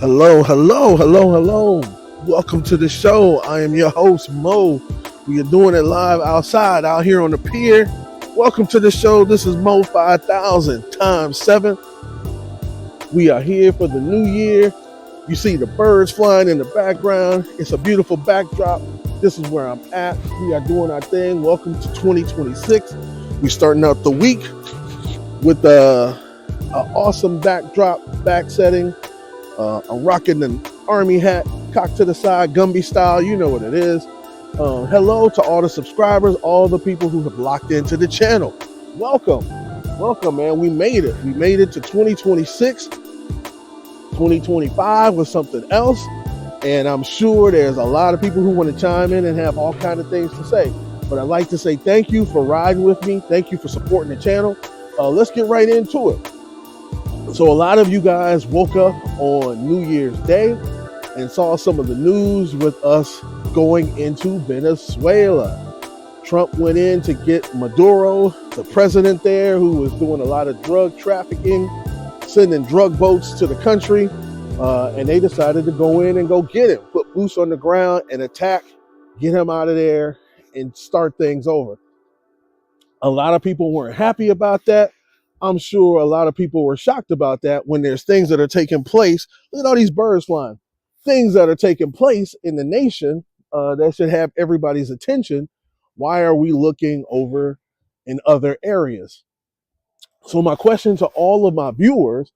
Hello, hello, hello, hello. Welcome to the show. I am your host, Mo. We are doing it live outside, out here on the pier. Welcome to the show. This is MO5000x7. We are here for the new year. You see the birds flying in the background. It's a beautiful backdrop. This is where I'm at. We are doing our thing. Welcome to 2026. We're starting out the week with an awesome backdrop, back setting. I'm rocking an army hat, cocked to the side, Gumby style. You know what it is. Hello to all the subscribers, all the people who have locked into the channel. Welcome, man. We made it. We made it to 2026. 2025 was something else, and I'm sure there's a lot of people who want to chime in and have all kinds of things to say. But I'd like to say thank you for riding with me. Thank you for supporting the channel. Let's get right into it. So a lot of you guys woke up on New Year's Day and saw some of the news with us going into Venezuela. Trump went in to get Maduro, the president there, who was doing a lot of drug trafficking, sending drug boats to the country, and they decided to go in and go get him, put boots on the ground and attack, get him out of there and start things over. A lot of people weren't happy about that. I'm sure a lot of people were shocked about that when there's things that are taking place. Look at all these birds flying. Things that are taking place in the nation that should have everybody's attention. Why are we looking over in other areas? So my question to all of my viewers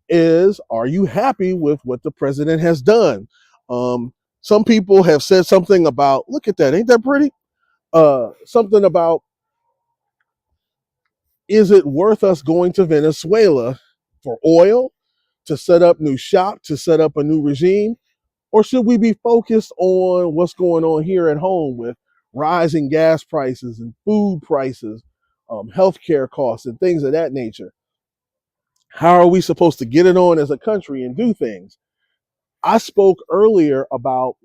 is, are you happy with what the president has done? Some people have said something about, look at that, ain't that pretty? Something about, is it worth us going to Venezuela for oil, to set up new shop, to set up a new regime? Or should we be focused on what's going on here at home with rising gas prices and food prices, healthcare costs and things of that nature? How are we supposed to get it on as a country and do things? I spoke earlier about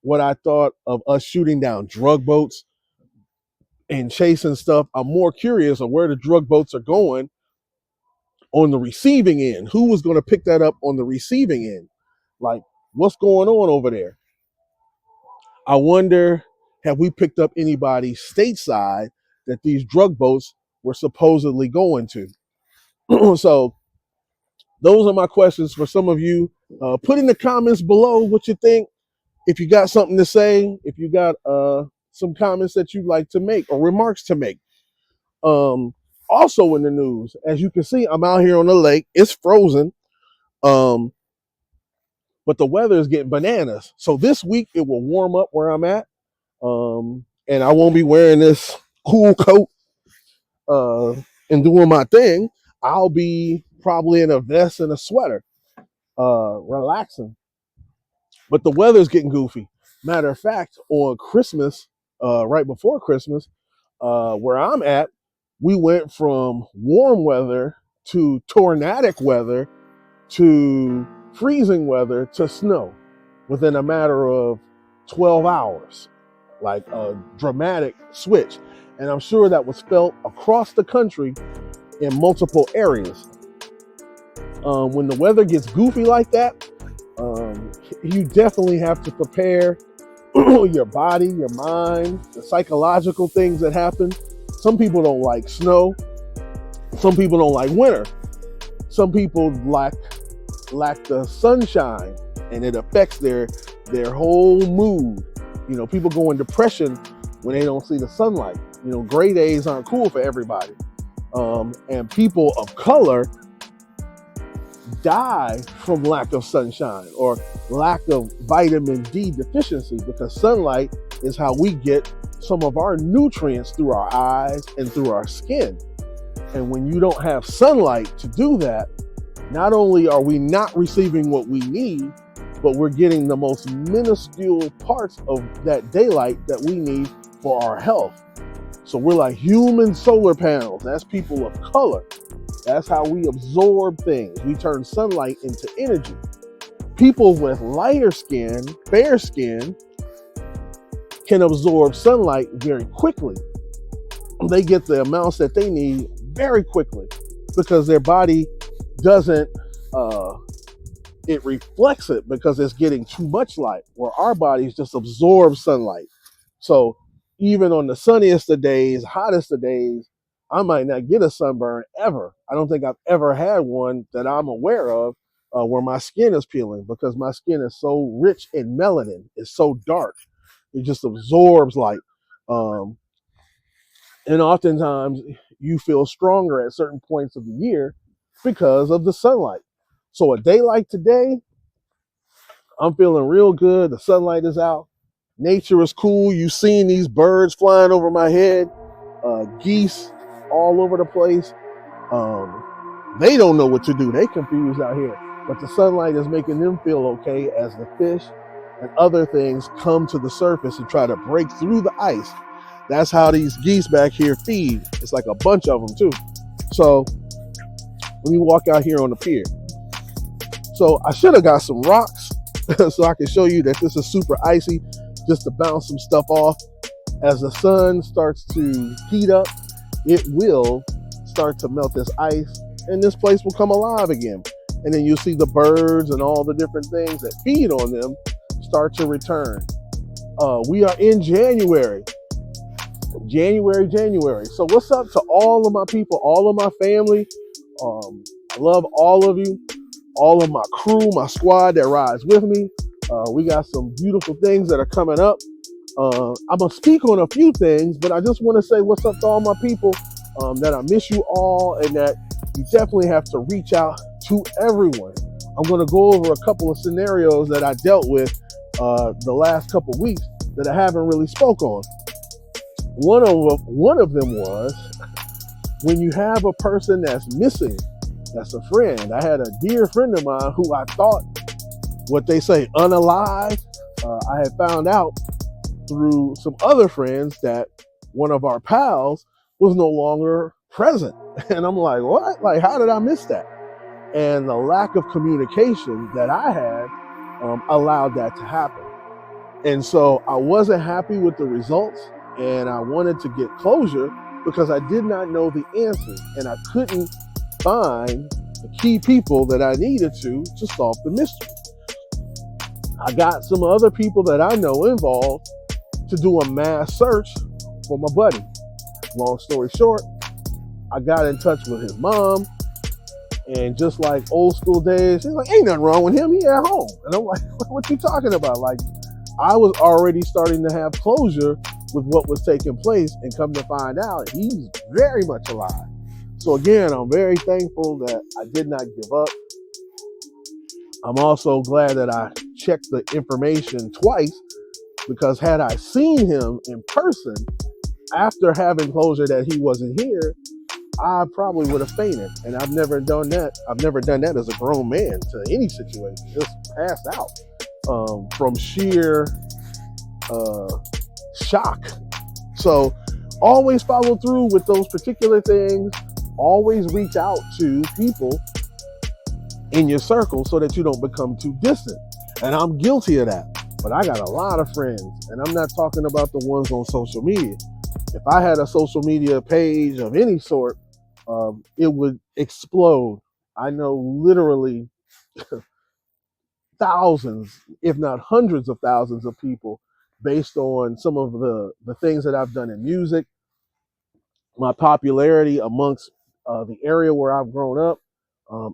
what I thought of us shooting down drug boats and chasing stuff. I'm more curious of where the drug boats are going on the receiving end. Who was going to pick that up on the receiving end? Like, what's going on over there? I wonder, have we picked up anybody stateside that these drug boats were supposedly going to? So those are my questions for some of you. Put in the comments below what you think. If you got something to say, if you got some comments that you'd like to make or remarks to make. Also in the news, as you can see, I'm out here on the lake. It's frozen. But the weather is getting bananas. So this week it will warm up where I'm at. And I won't be wearing this cool coat and doing my thing. I'll be probably in a vest and a sweater, relaxing. But the weather's getting goofy. Matter of fact, on Christmas, right before Christmas, where I'm at, we went from warm weather to tornadic weather to freezing weather to snow within a matter of 12 hours, like a dramatic switch. And I'm sure that was felt across the country in multiple areas. When the weather gets goofy like that, you definitely have to prepare your body, your mind, the psychological things that happen. Some people don't like snow. Some people don't like winter. Some people lack the sunshine, and it affects their whole mood. You know, people go in depression when they don't see the sunlight. You know, gray days aren't cool for everybody. And people of color die from lack of sunshine or lack of vitamin D deficiency, because sunlight is how we get some of our nutrients through our eyes and through our skin. And when you don't have sunlight to do that, not only are we not receiving what we need, but we're getting the most minuscule parts of that daylight that we need for our health. So we're like human solar panels. That's people of color. That's how we absorb things. We turn sunlight into energy. People with lighter skin, fair skin, can absorb sunlight very quickly. They get the amounts that they need very quickly because their body doesn't it reflects it because it's getting too much light, where our bodies just absorb sunlight. So even on the sunniest of days, hottest of days, I might not get a sunburn ever. I don't think I've ever had one that I'm aware of where my skin is peeling, because my skin is so rich in melanin. It's so dark. It just absorbs light. Um, and oftentimes you feel stronger at certain points of the year because of the sunlight. So a day like today, I'm feeling real good. The sunlight is out. Nature is cool. You've seen these birds flying over my head, geese all over the place. Um, they don't know what to do. They confused out here. But the sunlight is making them feel okay as the fish and other things come to the surface and try to break through the ice. That's how these geese back here feed. It's like a bunch of them too. So let me walk out here on the pier. So I should have got some rocks so I can show you that this is super icy, just to bounce some stuff off. As the sun starts to heat up, it will start to melt this ice, and this place will come alive again. And then you'll see the birds and all the different things that feed on them start to return. We are in January. So what's up to all of my people, all of my family? I love all of you, all of my crew, my squad that rides with me. We got some beautiful things that are coming up. I'm going to speak on a few things, but I just want to say what's up to all my people, that I miss you all, and that you definitely have to reach out to everyone. I'm going to go over a couple of scenarios that I dealt with the last couple of weeks that I haven't really spoke on. One of them was when you have a person that's missing, that's a friend. I had a dear friend of mine who I thought, what they say, unalive. I had found out through some other friends that one of our pals was no longer present. And I'm like, what? Like, how did I miss that? And the lack of communication that I had allowed that to happen. And so I wasn't happy with the results, and I wanted to get closure because I did not know the answers, and I couldn't find the key people that I needed to solve the mystery. I got some other people that I know involved to do a mass search for my buddy. Long story short, I got in touch with his mom, and just like old school days, she's like, ain't nothing wrong with him, he at home. And I'm like, what you talking about? Like, I was already starting to have closure with what was taking place, and come to find out, he's very much alive. So again, I'm very thankful that I did not give up. I'm also glad that I checked the information twice, because had I seen him in person after having closure that he wasn't here, I probably would have fainted. And I've never done that. I've never done that as a grown man to any situation. Just passed out from sheer shock. So always follow through with those particular things. Always reach out to people in your circle so that you don't become too distant. And I'm guilty of that. But I got a lot of friends, and I'm not talking about the ones on social media. If I had a social media page of any sort, it would explode. I know literally thousands, if not hundreds of thousands of people, based on some of the things that I've done in music, my popularity amongst the area where I've grown up,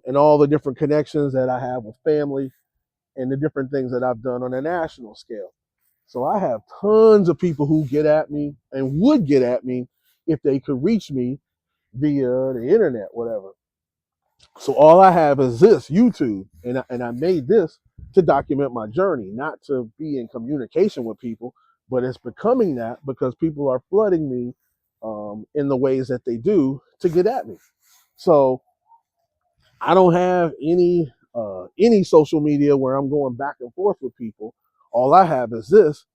and all the different connections that I have with family, and the different things that I've done on a national scale. So I have tons of people who get at me and would get at me if they could reach me via the internet, whatever. So all I have is this YouTube, and I made this to document my journey, not to be in communication with people, but it's becoming that because people are flooding me in the ways that they do to get at me. So I don't have any social media where I'm going back and forth with people. All I have is this.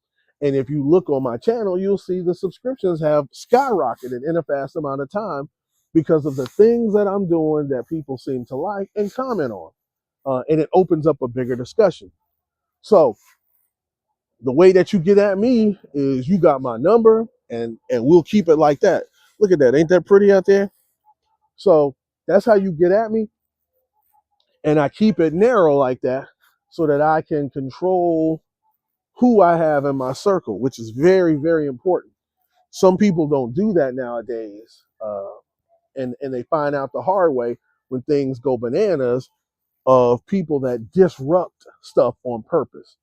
And if you look on my channel, you'll see the subscriptions have skyrocketed in a fast amount of time because of the things that I'm doing that people seem to like and comment on. And it opens up a bigger discussion. So the way that you get at me is you got my number, and we'll keep it like that. Look at that. Ain't that pretty out there? So that's how you get at me. And I keep it narrow like that so that I can control who I have in my circle, which is very, very important. Some people don't do that nowadays, and they find out the hard way when things go bananas of people that disrupt stuff on purpose.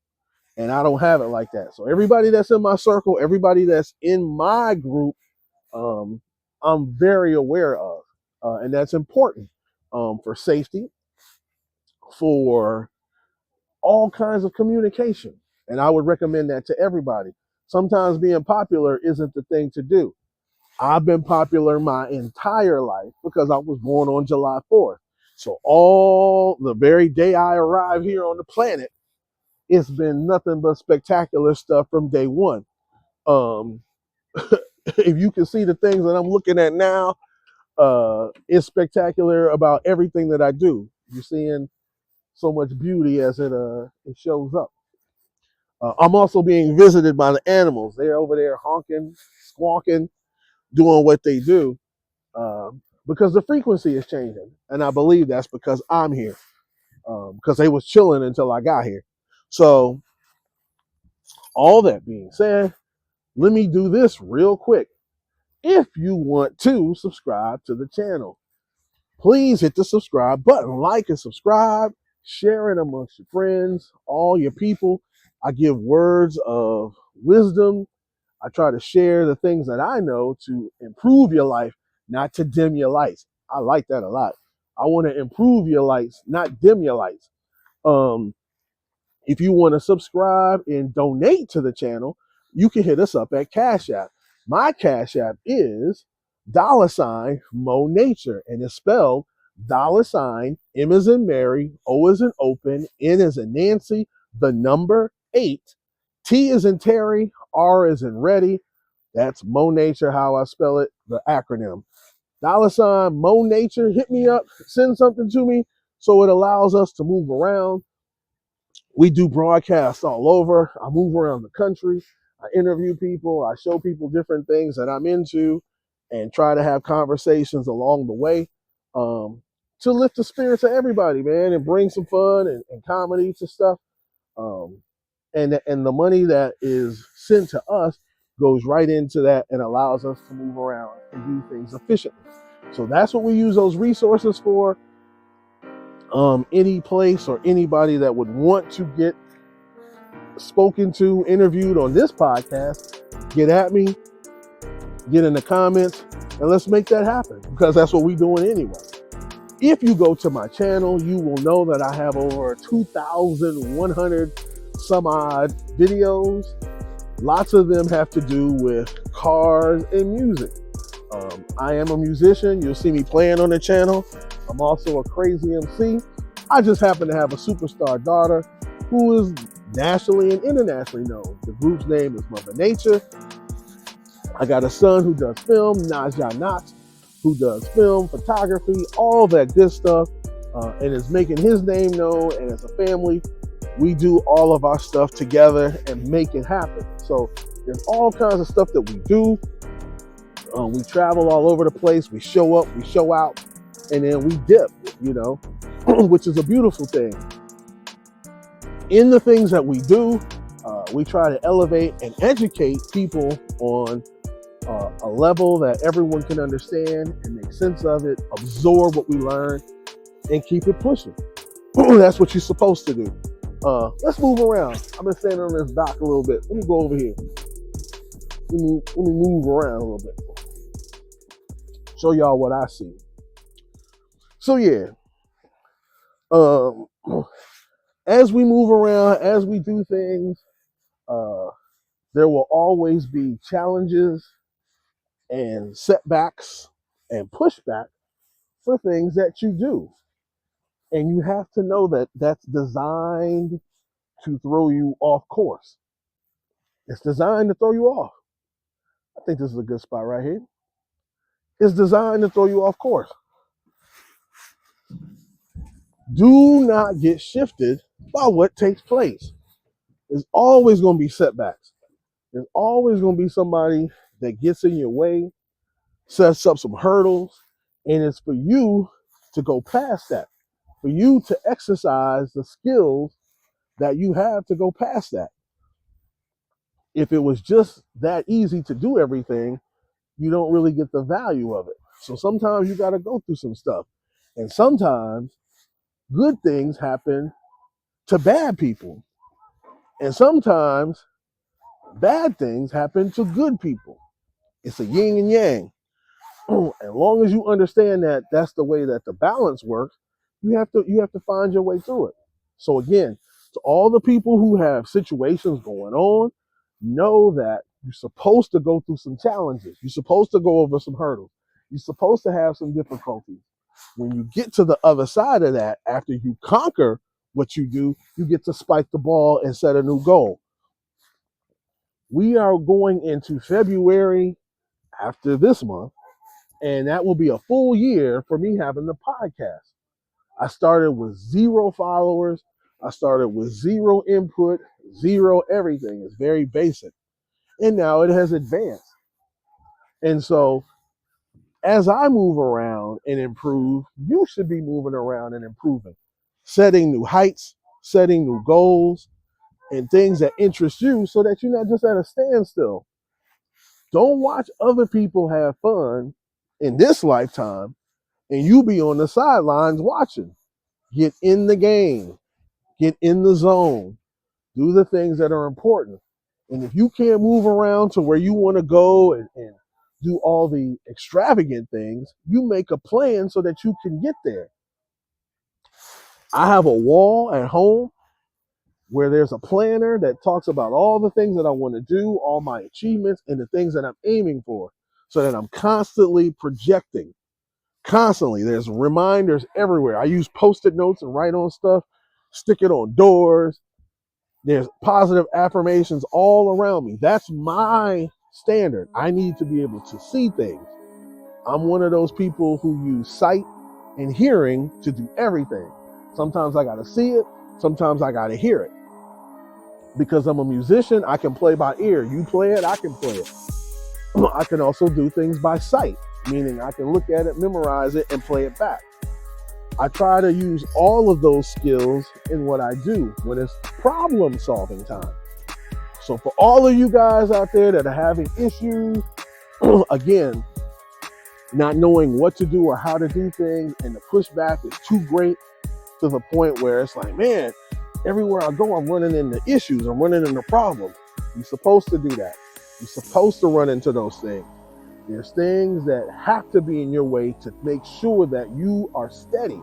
And I don't have it like that. So everybody that's in my circle, everybody that's in my group, um, I'm very aware of, and that's important for safety, for all kinds of communication. And I would recommend that to everybody. Sometimes being popular isn't the thing to do. I've been popular my entire life because I was born on July 4th. So all the very day I arrived here on the planet, it's been nothing but spectacular stuff from day one. Um, if you can see the things that I'm looking at now, it's spectacular about everything that I do. You're seeing so much beauty as it shows up. I'm also being visited by the animals. They're over there honking, squawking, doing what they do, because the frequency is changing, and I believe that's because I'm here. Because they was chilling until I got here. So all that being said, let me do this real quick. If you want to subscribe to the channel, please hit the subscribe button, like and subscribe, share it amongst your friends, all your people. I give words of wisdom. I try to share the things that I know to improve your life, not to dim your lights. I like that a lot. I want to improve your lights, not dim your lights. Um, if you want to subscribe and donate to the channel, you can hit us up at Cash App. My Cash App is $Mo Nature, and it's spelled $, M as in Mary, O as in open, N as in Nancy, the number 8, T as in Terry, R as in ready. That's Mo Nature, how I spell it, the acronym. $Mo Nature, hit me up, send something to me so it allows us to move around. We do broadcasts all over. I move around the country. I interview people. I show people different things that I'm into and try to have conversations along the way, to lift the spirits of everybody, man, and bring some fun and comedy to stuff. Um, and the money that is sent to us goes right into that and allows us to move around and do things efficiently. So that's what we use those resources for. Any place or anybody that would want to get spoken to, interviewed on this podcast, get at me, get in the comments, and let's make that happen, because that's what we're doing anyway. If you go to my channel, you will know that I have over 2,100 some odd videos. Lots of them have to do with cars and music. I am a musician. You'll see me playing on the channel. I'm also a crazy MC. I just happen to have a superstar daughter who is nationally and internationally known. The group's name is Mother Nature. I got a son who does film, Najah Knox, who does film, photography, all that good stuff, and is making his name known. And as a family, we do all of our stuff together and make it happen. So there's all kinds of stuff that we do. We travel all over the place. We show up, we show out, and then we dip, which is a beautiful thing. In the things that we do, we try to elevate and educate people on a level that everyone can understand and make sense of it, absorb what we learn, and keep it pushing. That's what you're supposed to do. Let's move around. I've been standing on this dock a little bit. Let me go over here. Let me move around a little bit. Show y'all what I see. So yeah, as we move around, as we do things, there will always be challenges and setbacks and pushback for things that you do. And you have to know that that's designed to throw you off course. It's designed to throw you off. I think this is a good spot right here. It's designed to throw you off course. Do not get shifted by what takes place. There's always going to be setbacks. There's always going to be somebody that gets in your way, sets up some hurdles, and it's for you to go past that. for you to exercise the skills that you have to go past that. If it was just that easy to do everything, you don't really get the value of it. So sometimes you got to go through some stuff. And sometimes good things happen to bad people. And sometimes bad things happen to good people. It's a yin and yang. As long as you understand that that's the way that the balance works, you have to find your way through it. So again, to all the people who have situations going on, know that you're supposed to go through some challenges. You're supposed to go over some hurdles. You're supposed to have some difficulties. When you get to the other side of that, after you conquer what you do, you get to spike the ball and set a new goal. We are going into February after this month, and that will be a full year for me having the podcast. I started with 0 followers. I started with 0 input, 0 everything. It's very basic. And now it has advanced. And so as I move around and improve, you should be moving around and improving, setting new heights, setting new goals, and things that interest you so that you're not just at a standstill. Don't watch other people have fun in this lifetime and you be on the sidelines watching. Get in the game, get in the zone, do the things that are important. And if you can't move around to where you want to go and do all the extravagant things, you make a plan so that you can get there. I have a wall at home where there's a planner that talks about all the things that I want to do, all my achievements, and the things that I'm aiming for, so that I'm constantly projecting. Constantly. There's reminders everywhere. I use Post-it notes and write on stuff, stick it on doors. There's positive affirmations all around me. That's my standard. I need to be able to see things. I'm one of those people who use sight and hearing to do everything. Sometimes I got to see it. Sometimes I got to hear it. Because I'm a musician, I can play by ear. You play it, I can play it. I can also do things by sight, meaning I can look at it, memorize it, and play it back. I try to use all of those skills in what I do when it's problem solving time. So for all of you guys out there that are having issues, again, not knowing what to do or how to do things, and the pushback is too great to the point where it's like, man, everywhere I go, I'm running into issues, I'm running into problems. You're supposed to do that. You're supposed to run into those things. There's things that have to be in your way to make sure that you are steady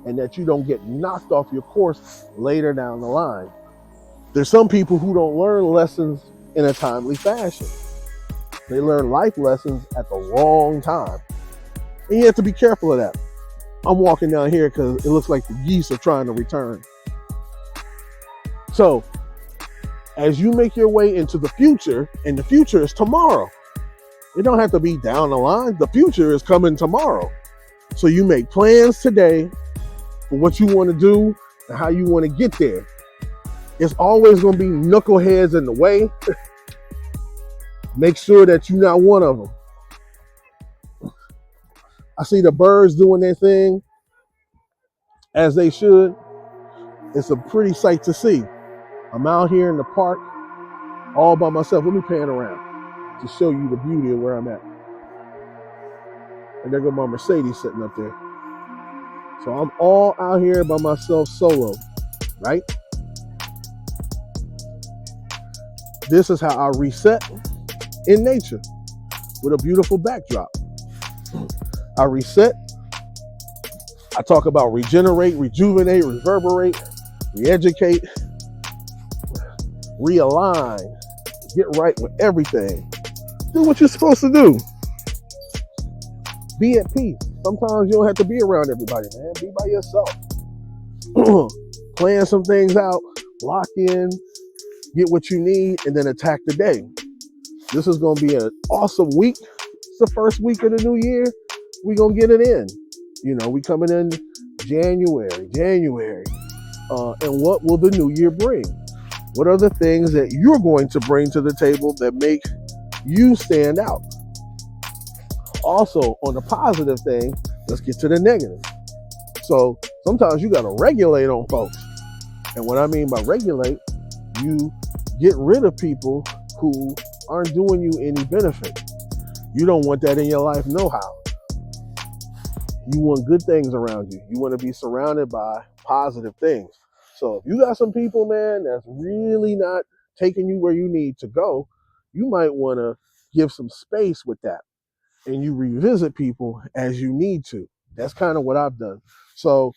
and that you don't get knocked off your course later down the line. There's some people who don't learn lessons in a timely fashion. They learn life lessons at the wrong time. And you have to be careful of that. I'm walking down here because it looks like the geese are trying to return. So, as you make your way into the future, and the future is tomorrow. It don't have to be down the line. The future is coming tomorrow. So you make plans today for what you want to do and how you want to get there. It's always going to be knuckleheads in the way. Make sure that you're not one of them. I see the birds doing their thing as they should. It's a pretty sight to see. I'm out here in the park all by myself. Let me pan around to show you the beauty of where I'm at. And there goes my Mercedes sitting up there. So I'm all out here by myself solo, right? This is how I reset in nature with a beautiful backdrop. I reset. I talk about regenerate, rejuvenate, reverberate, re-educate, realign, get right with everything. Do what you're supposed to do. Be at peace. Sometimes you don't have to be around everybody, man. Be by yourself. Plan some things out, lock in, get what you need, and then attack the day. This is going to be an awesome week. It's the first week of the new year. We're going to get it in. You know, we coming in January. And what will the new year bring? What are the things that you're going to bring to the table that make you stand out? Also, on the positive thing, let's get to the negative. So Sometimes you got to regulate on folks. And what I mean by regulate, you get rid of people who aren't doing you any benefit. You don't want that in your life, no how. You want good things around you. You want to be surrounded by positive things. So if you got some people, man, that's really not taking you where you need to go, you might want to give some space with that, and you revisit people as you need to. That's kind of what I've done. So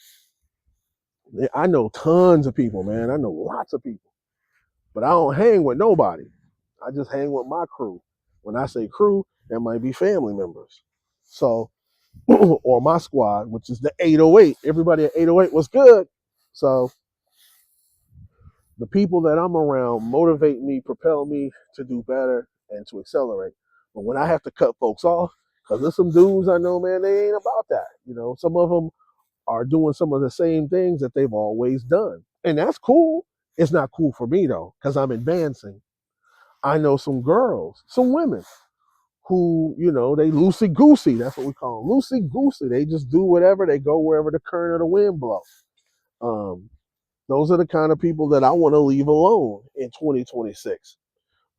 I know tons of people, man. I know lots of people, but I don't hang with nobody. I just hang with my crew. When I say crew, that might be family members. So, or my squad, which is the 808. Everybody at 808 was good. So the people that I'm around motivate me, propel me to do better and to accelerate. But when I have to cut folks off, because there's some dudes I know, man, they ain't about that. You know, some of them are doing some of the same things that they've always done. And that's cool. It's not cool for me though, because I'm advancing. I know some girls, some women who, you know, they loosey goosey. That's what we call them. Loosey goosey. They just do whatever. They go wherever the current of the wind blows. Um, those are the kind of people that I want to leave alone in 2026.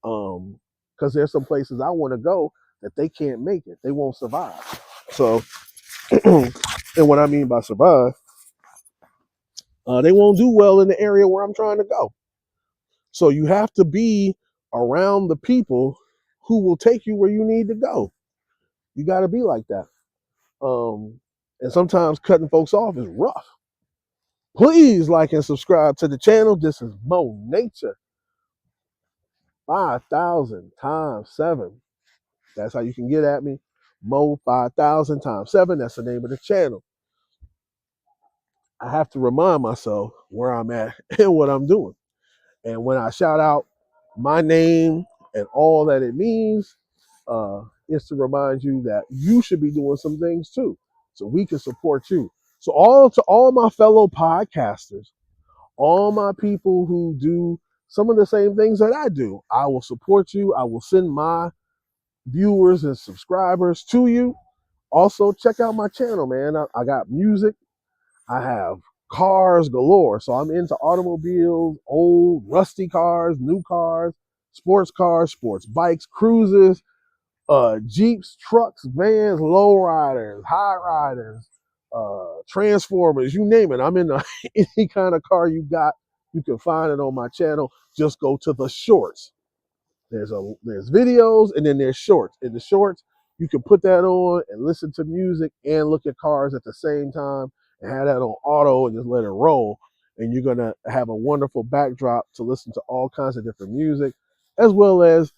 Because there's some places I want to go that they can't make it. They won't survive. So, and what I mean by survive, they won't do well in the area where I'm trying to go. So you have to be around the people who will take you where you need to go. You got to be like that. And sometimes cutting folks off is rough. Please like and subscribe to the channel. This is Mo Nature 5000 times 7. That's how you can get at me. Mo 5000 times 7. That's the name of the channel. I have to remind myself where I'm at and what I'm doing. And when I shout out my name and all that it means, is to remind you that you should be doing some things too, so we can support you. So all my fellow podcasters, all my people who do some of the same things that I do, I will support you. I will send my viewers and subscribers to you. Also, check out my channel, man. I got music. I have cars galore. So I'm into automobiles, old, rusty cars, new cars, sports bikes, cruises, Jeeps, trucks, vans, lowriders, high riders, transformers, you name it. I'm in any kind of car you got. You can find it on my channel. Just go to the shorts. There's videos and then there's shorts. In the shorts, you can put that on and listen to music and look at cars at the same time and have that on auto and just let it roll. And you're gonna have a wonderful backdrop to listen to all kinds of different music, as well as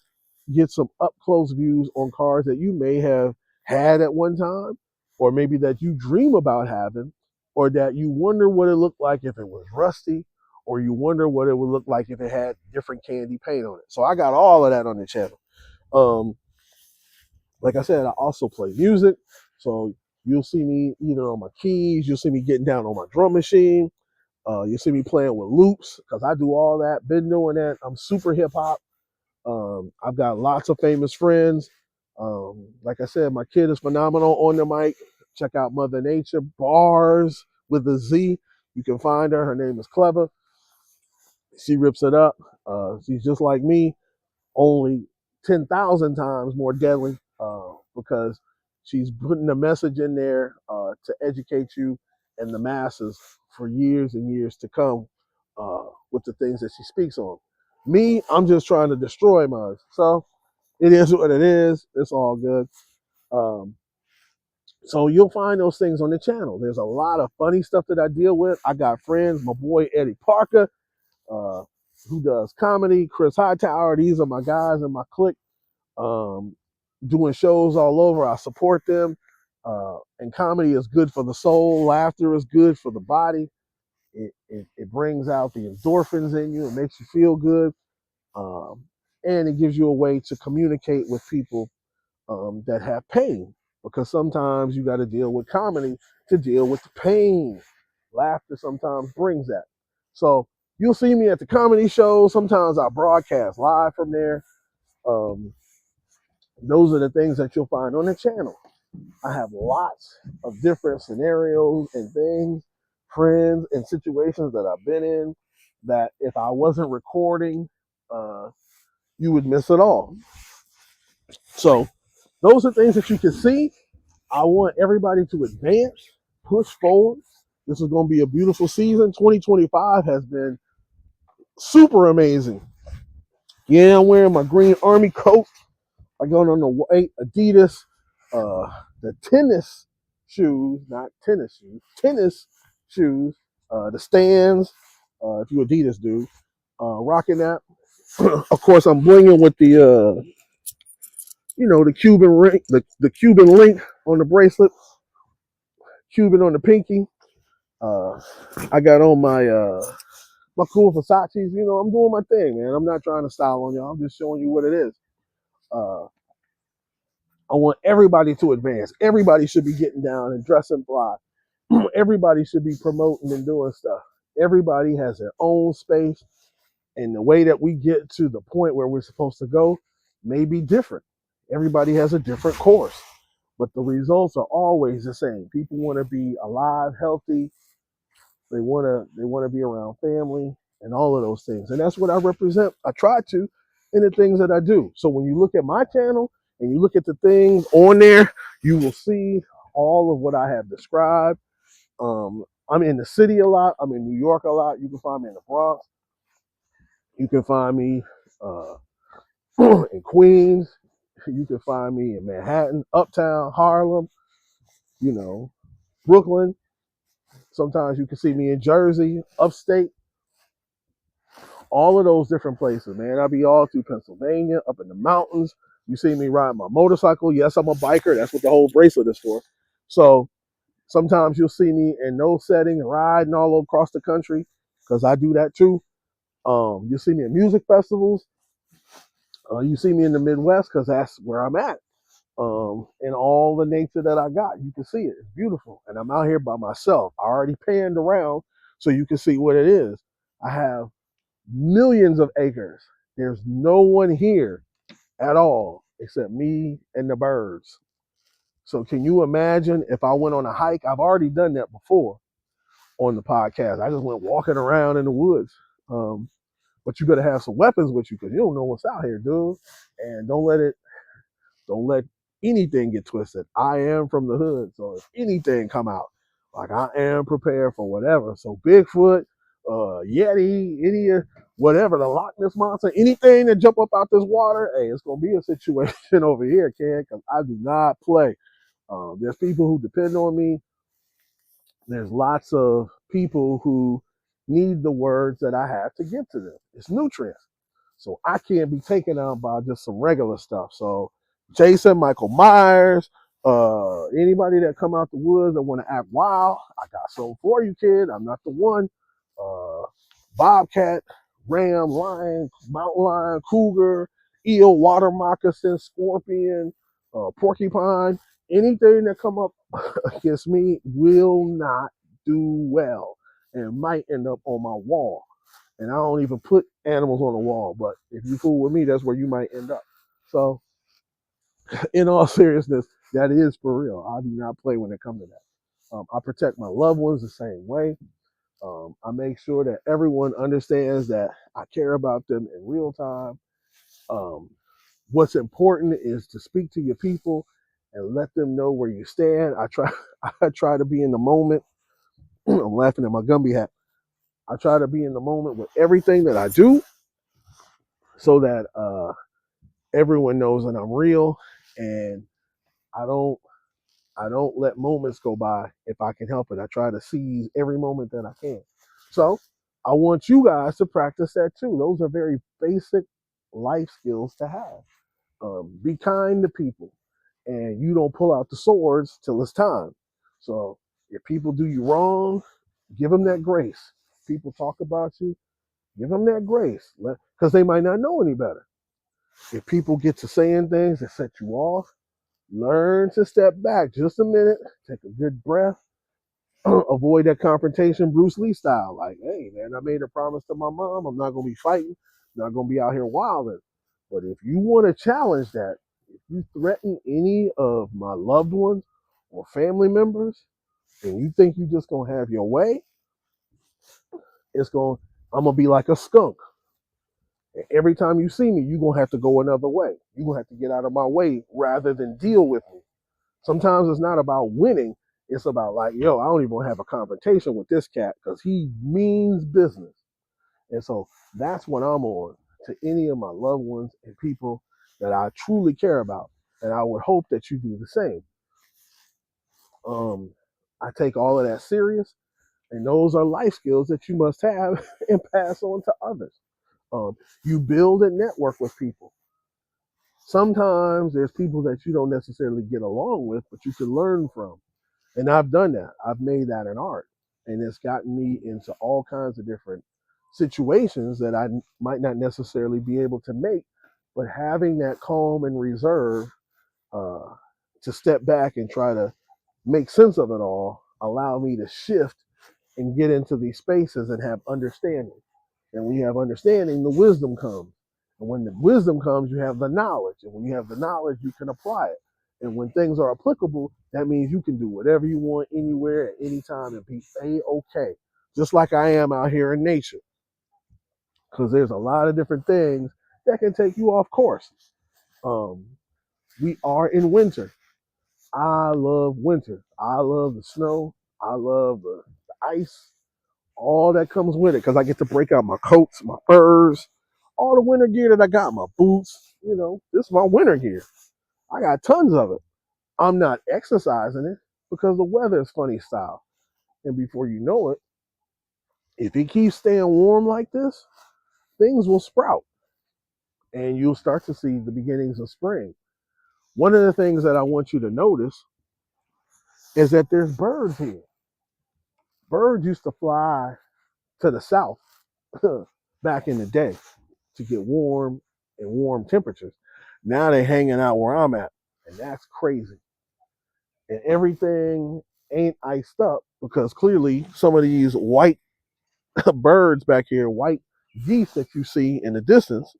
get some up close views on cars that you may have had at one time, or maybe that you dream about having, or that you wonder what it looked like if it was rusty, or you wonder what it would look like if it had different candy paint on it. So I got all of that on the channel. Um, like I said, I also play music. So you'll see me either on my keys, you'll see me getting down on my drum machine, you'll see me playing with loops because I do all that. Been doing that. I'm super hip hop. I've got lots of famous friends. Like I said, my kid is phenomenal on the mic. Check out Mother Nature Bars with a Z. You can find her. Her name is Clever. She rips it up. She's just like me, only 10,000 times more deadly because she's putting a message in there to educate you and the masses for years and years to come with the things that she speaks on. Me, I'm just trying to destroy mine. So it is what it is. It's all good. Um, so you'll find those things on the channel. There's a lot of funny stuff that I deal with. I got friends, my boy Eddie Parker, uh, who does comedy, Chris Hightower. These are my guys in my clique, doing shows all over. I support them. And comedy is good for the soul. Laughter is good for the body. It brings out the endorphins in you. It makes you feel good. Um, and it gives you a way to communicate with people that have pain, because sometimes you got to deal with comedy to deal with the pain. Laughter sometimes brings that. So you'll see me at the comedy shows. Sometimes I broadcast live from there. Um, those are the things that you'll find on the channel. I have lots of different scenarios and things friends and situations that I've been in that if I wasn't recording, you would miss it all. So those are things that you can see. I want everybody to advance, push forward. This is going to be a beautiful season. 2025 has been super amazing. Yeah, I'm wearing my green army coat. I got on the white Adidas, the tennis shoes, not tennis shoes, tennis shoes, the stands. If you Adidas dude, rocking that. Of course, I'm blinging with the, the Cuban ring, the Cuban link on the bracelet, Cuban on the pinky. Uh, I got on my cool Versace's. I'm doing my thing, man. I'm not trying to style on y'all. I'm just showing you what it is. Uh, I want everybody to advance. Everybody should be getting down and dressing fly. Everybody should be promoting and doing stuff. Everybody has their own space, and the way that we get to the point where we're supposed to go may be different. Everybody has a different course, but the results are always the same. People want to be alive, healthy. They want to be around family and all of those things. And that's what I represent. I try to in the things that I do. So when you look at my channel and you look at the things on there, you will see all of what I have described. I'm in the city a lot. I'm in New York a lot. You can find me in the Bronx. You can find me uh, in Queens. You can find me in Manhattan, Uptown, Harlem, Brooklyn. Sometimes you can see me in Jersey, upstate. All of those different places, man. I'll be all through Pennsylvania, up in the mountains. You see me ride my motorcycle. Yes, I'm a biker. That's what the whole bracelet is for. So sometimes you'll see me in no setting, riding all across the country, because I do that too. You'll see me at music festivals. You see me in the Midwest, because that's where I'm at. And all the nature that I got, you can see it. It's beautiful. And I'm out here by myself. I already panned around so you can see what it is. I have millions of acres. There's no one here at all except me and the birds. So can you imagine if I went on a hike? I've already done that before on the podcast. I just went walking around in the woods. But you better have some weapons with you because you don't know what's out here, dude. And don't let anything get twisted. I am from the hood, so if anything come out, like I am prepared for whatever. So Bigfoot, Yeti, any whatever, the Loch Ness monster, anything that jump up out this water, hey, it's gonna be a situation over here, kid, because I do not play. There's people who depend on me. There's lots of people who need the words that I have to give to them. It's nutrients. So I can't be taken out by just some regular stuff. So Jason, Michael Myers, anybody that come out the woods that want to act wild, I got something for you, kid. I'm not the one. Uh, Bobcat, ram, lion, mountain lion, cougar, eel, water moccasin, scorpion, porcupine, anything that come up against me will not do well and might end up on my wall. And I don't even put animals on the wall, but if you fool with me, that's where you might end up. So, in all seriousness, that is for real. I do not play when it comes to that. I protect my loved ones the same way. I make sure that everyone understands that I care about them in real time. Um, what's important is to speak to your people and let them know where you stand. I try to be in the moment. I'm laughing at my Gumby hat. I try to be in the moment with everything that I do so that everyone knows that I'm real and I don't I don't let moments go by if I can help it. I try to seize every moment that I can. So I want you guys to practice that too. Those are very basic life skills to have. Be kind to people, and you don't pull out the swords till it's time. So if people do you wrong, give them that grace. People talk about you, give them that grace, because they might not know any better. If people get to saying things that set you off, learn to step back just a minute, take a good breath, avoid that confrontation, Bruce Lee style. Like, hey, man, I made a promise to my mom. I'm not going to be fighting, not going to be out here wilding. But if you want to challenge that, if you threaten any of my loved ones or family members, and you think you're just going to have your way, I'm gonna be like a skunk. And every time you see me, you're gonna have to go another way. You're gonna have to get out of my way rather than deal with me. Sometimes it's not about winning. It's about like, yo, I don't even want to have a confrontation with this cat because he means business. And so that's what I'm on to any of my loved ones and people that I truly care about. And I would hope that you do the same. I take all of that serious, and those are life skills that you must have and pass on to others. You build a network with people. Sometimes there's people that you don't necessarily get along with, but you can learn from. And I've done that. I've made that an art. And it's gotten me into all kinds of different situations that I might not necessarily be able to make. But having that calm and reserve uh, to step back and try to make sense of it all allow me to shift and get into these spaces and have understanding. And when you have understanding, the wisdom comes. And when the wisdom comes, you have the knowledge. And when you have the knowledge, you can apply it. And when things are applicable, that means you can do whatever you want anywhere at any time and be A-okay. Just like I am out here in nature. Because there's a lot of different things that can take you off course. We are in winter. I love winter. I love the snow. I love the ice, all that comes with it because I get to break out my coats, my furs, all the winter gear that I got, my boots. This is my winter gear. I got tons of it. I'm not exercising it because the weather is funny style. And before you know it, if it keeps staying warm like this, things will sprout and you'll start to see the beginnings of spring. One of the things that I want you to notice is that there's birds here. Birds used to fly to the south back in the day to get warm and warm temperatures. Now they're hanging out where I'm at, and that's crazy. And everything ain't iced up because clearly some of these white birds back here, white geese that you see in the distance,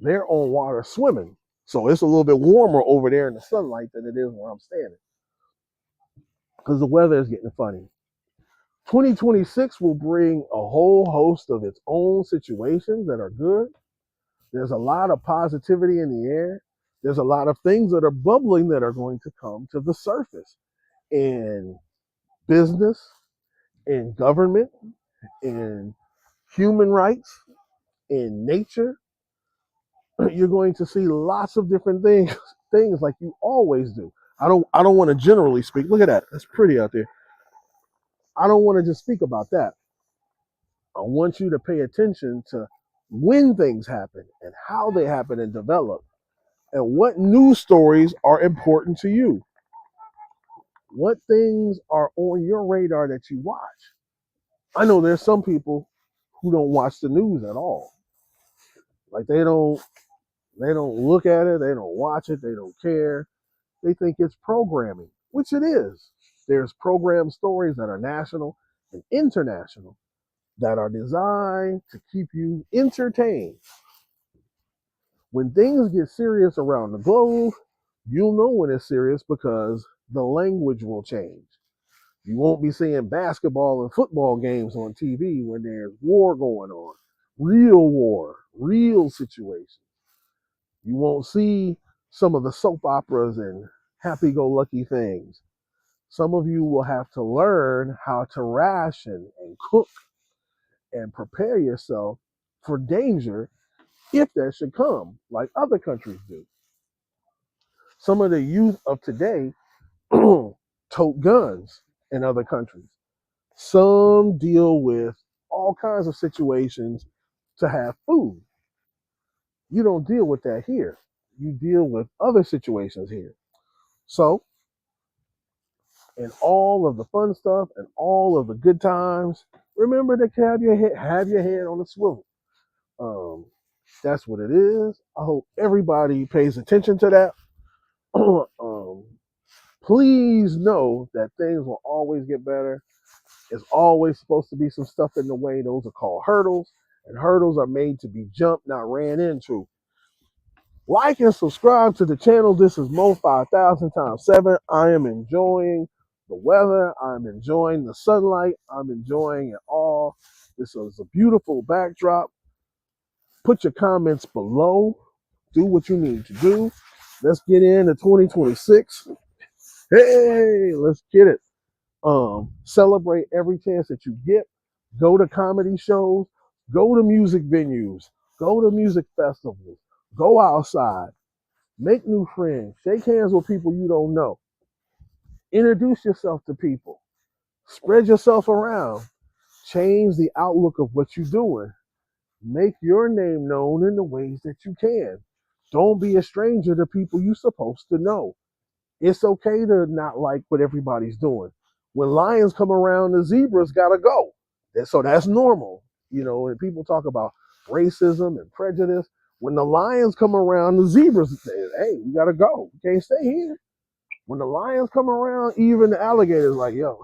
they're on water swimming. So it's a little bit warmer over there in the sunlight than it is where I'm standing because the weather is getting funny. 2026 will bring a whole host of its own situations that are good. There's a lot of positivity in the air. There's a lot of things that are bubbling that are going to come to the surface in business, in government, in human rights, in nature. You're going to see lots of different things like you always do. I don't want to generally speak. Look at that. That's pretty out there. I don't want to just speak about that. I want you to pay attention to when things happen and how they happen and develop and what news stories are important to you. What things are on your radar that you watch? I know there's some people who don't watch the news at all. Like they don't look at it, they don't watch it, they don't care. They think it's programming, which it is. There's program stories that are national and international that are designed to keep you entertained. When things get serious around the globe, you'll know when it's serious because the language will change. You won't be seeing basketball and football games on TV when there's war going on, real war, real situations. You won't see some of the soap operas and happy-go-lucky things. Some of you will have to learn how to ration and cook and prepare yourself for danger if that should come, like other countries do. Some of the youth of today tote guns in other countries. Some deal with all kinds of situations to have food. You don't deal with that here. You deal with other situations here. So, in all of the fun stuff and all of the good times, remember to have your head on a swivel. Um, that's what it is. I hope everybody pays attention to that. um, please know that things will always get better. There's always supposed to be some stuff in the way. Those are called hurdles, and hurdles are made to be jumped, not ran into. Like and subscribe to the channel. This is MO5000x7. I am enjoying the weather. I'm enjoying the sunlight. I'm enjoying it all. This is a beautiful backdrop. Put your comments below. Do what you need to do. Let's get into 2026. Hey, let's get it. Celebrate every chance that you get. Go to comedy shows. Go to music venues. Go to music festivals. Go outside. Make new friends. Shake hands with people you don't know. Introduce yourself to people. Spread yourself around. Change the outlook of what you're doing. Make your name known in the ways that you can. Don't be a stranger to people you're supposed to know. It's okay to not like what everybody's doing. When lions come around, the zebras gotta go. So that's normal. And people talk about racism and prejudice. When the lions come around, the zebras say, hey, we gotta go. We can't stay here. When the lions come around, even the alligators like, yo,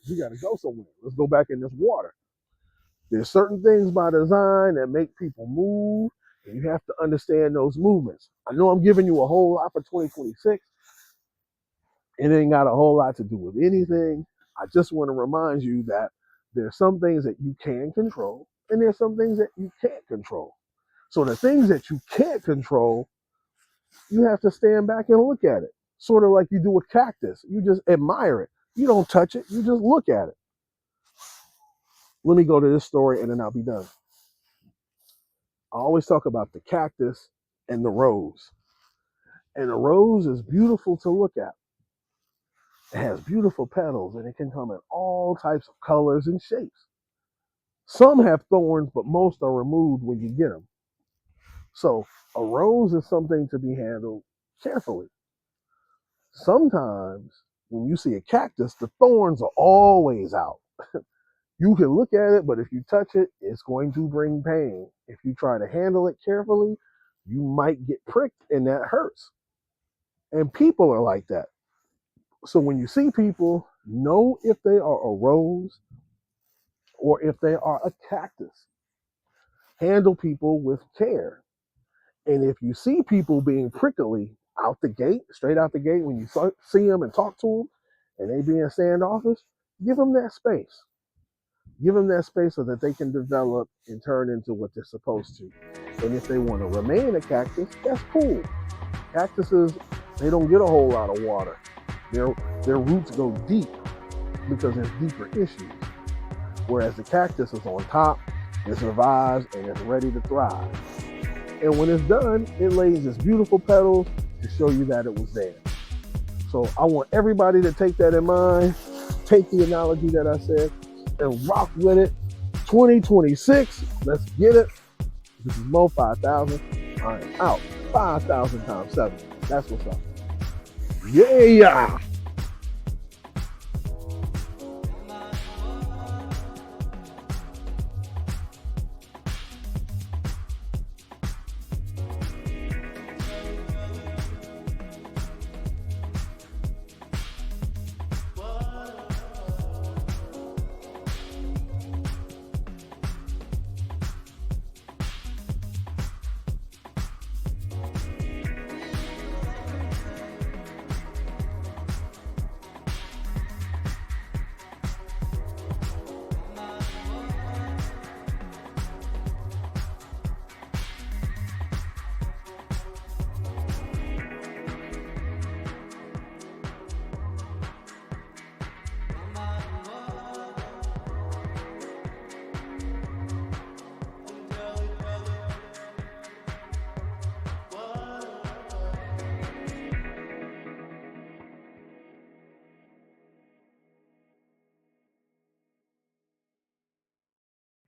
we gotta go somewhere. Let's go back in this water. There's certain things by design that make people move, and you have to understand those movements. I know I'm giving you a whole lot for 2026. It ain't got a whole lot to do with anything. I just want to remind you that there's some things that you can control, and there's some things that you can't control. So the things that you can't control, you have to stand back and look at it. Sort of like you do a cactus. You just admire it. You don't touch it. You just look at it. Let me go to this story and then I'll be done. I always talk about the cactus and the rose. And the rose is beautiful to look at. It has beautiful petals and it can come in all types of colors and shapes. Some have thorns, but most are removed when you get them. So a rose is something to be handled carefully. Sometimes when you see a cactus, the thorns are always out. You can look at it, but if you touch it, it's going to bring pain. If you try to handle it carefully, you might get pricked and that hurts. And people are like that. So when you see people, know if they are a rose or if they are a cactus. Handle people with care. And if you see people being prickly out the gate, straight out the gate, when you see them and talk to them and they being standoffish, give them that space. Give them that space so that they can develop and turn into what they're supposed to. And if they want to remain a cactus, that's cool. Cactuses, they don't get a whole lot of water. Their roots go deep because there's deeper issues. Whereas the cactus is on top, it survives, and it's ready to thrive. And when it's done, it lays its beautiful petals to show you that it was there. So I want everybody to take that in mind, take the analogy that I said, and rock with it. 2026, let's get it. This is MO5000. I am out. 5,000 times 7. That's what's up. Yeah.